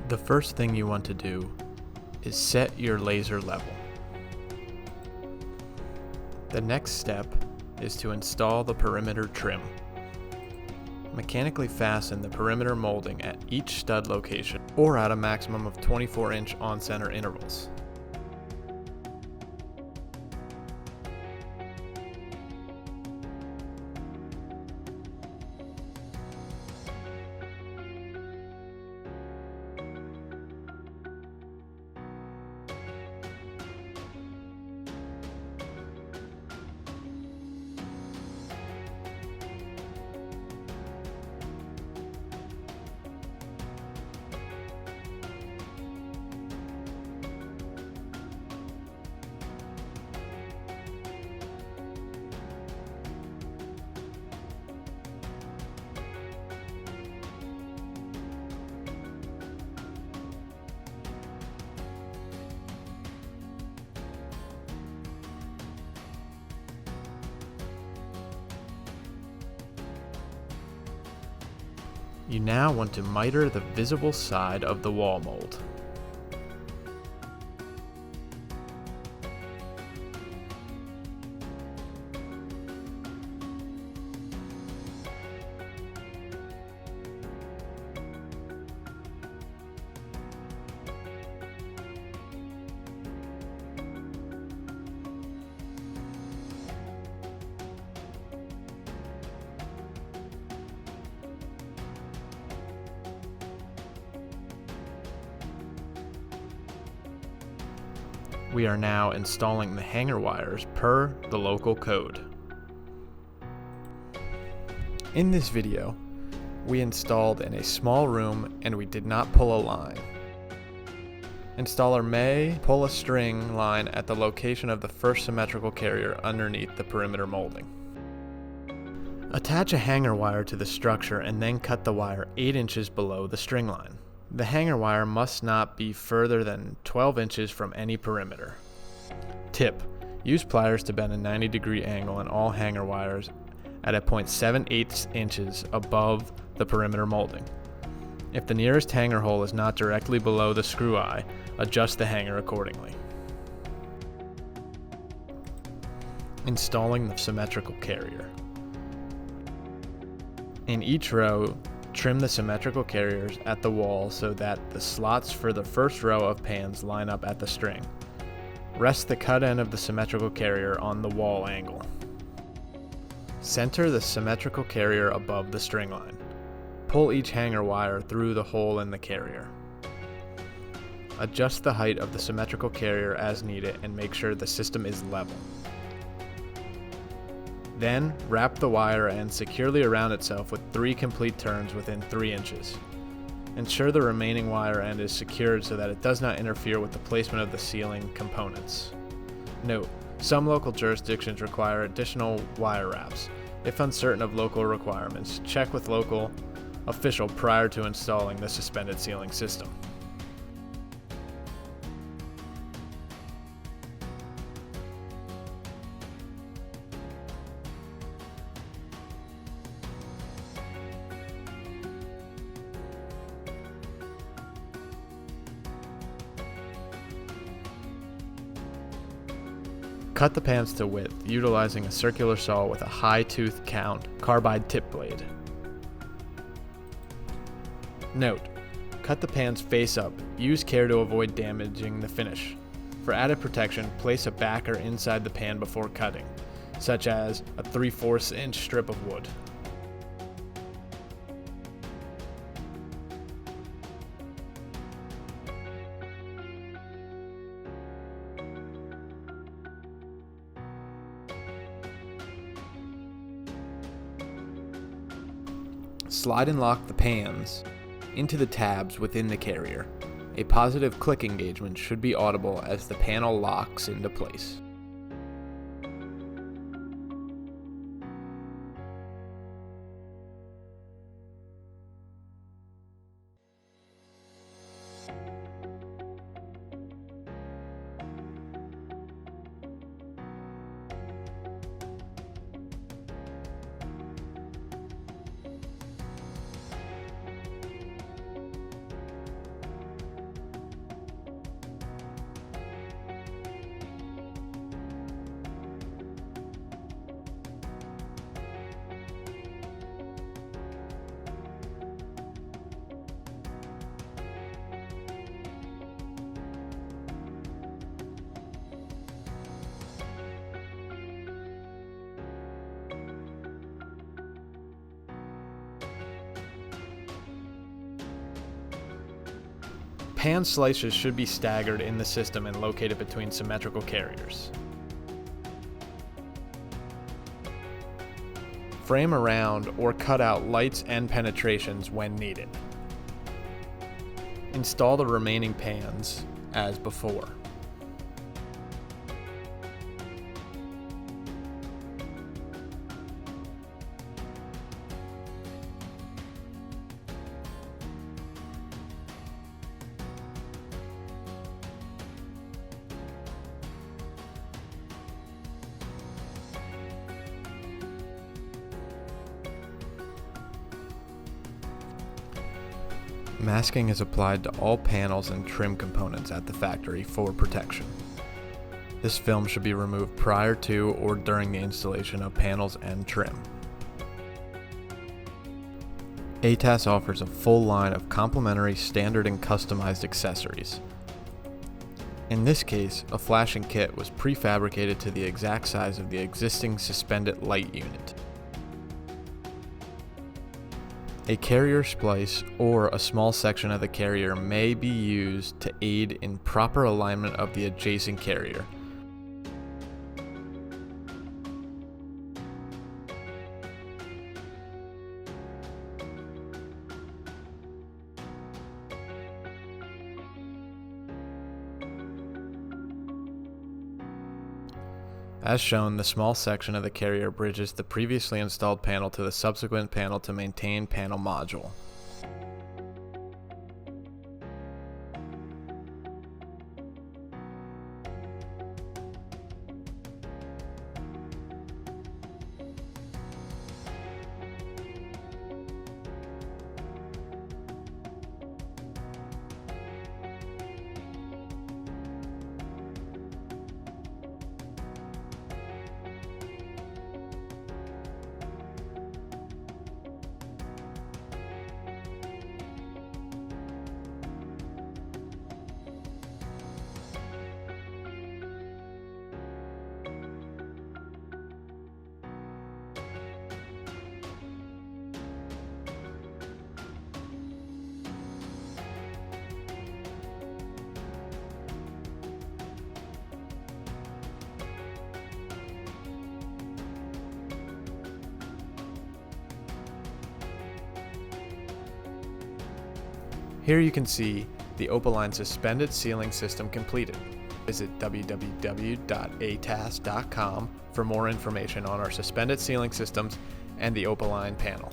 The first thing you want to do is set your laser level. The next step is to install the perimeter trim. Mechanically fasten the perimeter molding at each stud location or at a maximum of 24-inch on-center intervals. You now want to miter the visible side of the wall mold. We are now installing the hanger wires per the local code. In this video, we installed in a small room and we did not pull a line. Installer may pull a string line at the location of the first symmetrical carrier underneath the perimeter molding. Attach a hanger wire to the structure and then cut the wire 8 inches below the string line. The hanger wire must not be further than 12 inches from any perimeter. Tip: use pliers to bend a 90-degree angle in all hanger wires at a 0.78 inches above the perimeter molding. If the nearest hanger hole is not directly below the screw eye, adjust the hanger accordingly. Installing the symmetrical carrier. In each row, trim the symmetrical carriers at the wall so that the slots for the first row of pans line up at the string. Rest the cut end of the symmetrical carrier on the wall angle. Center the symmetrical carrier above the string line. Pull each hanger wire through the hole in the carrier. Adjust the height of the symmetrical carrier as needed and make sure the system is level. Then, wrap the wire end securely around itself with 3 complete turns within 3 inches. Ensure the remaining wire end is secured so that it does not interfere with the placement of the ceiling components. Note: some local jurisdictions require additional wire wraps. If uncertain of local requirements, check with local official prior to installing the suspended ceiling system. Cut the pans to width, utilizing a circular saw with a high tooth count carbide tip blade. Note: cut the pans face up. Use care to avoid damaging the finish. For added protection, place a backer inside the pan before cutting, such as a 3/4 inch strip of wood. Slide and lock the pans into the tabs within the carrier. A positive click engagement should be audible as the panel locks into place. Pan slices should be staggered in the system and located between symmetrical carriers. Frame around or cut out lights and penetrations when needed. Install the remaining pans as before. Masking is applied to all panels and trim components at the factory for protection. This film should be removed prior to or during the installation of panels and trim. ATAS offers a full line of complementary standard and customized accessories. In this case, a flashing kit was prefabricated to the exact size of the existing suspended light unit. A carrier splice or a small section of the carrier may be used to aid in proper alignment of the adjacent carrier. As shown, the small section of the carrier bridges the previously installed panel to the subsequent panel to maintain panel module. Here you can see the Opaline suspended ceiling system completed. Visit www.atas.com for more information on our suspended ceiling systems and the Opaline panel.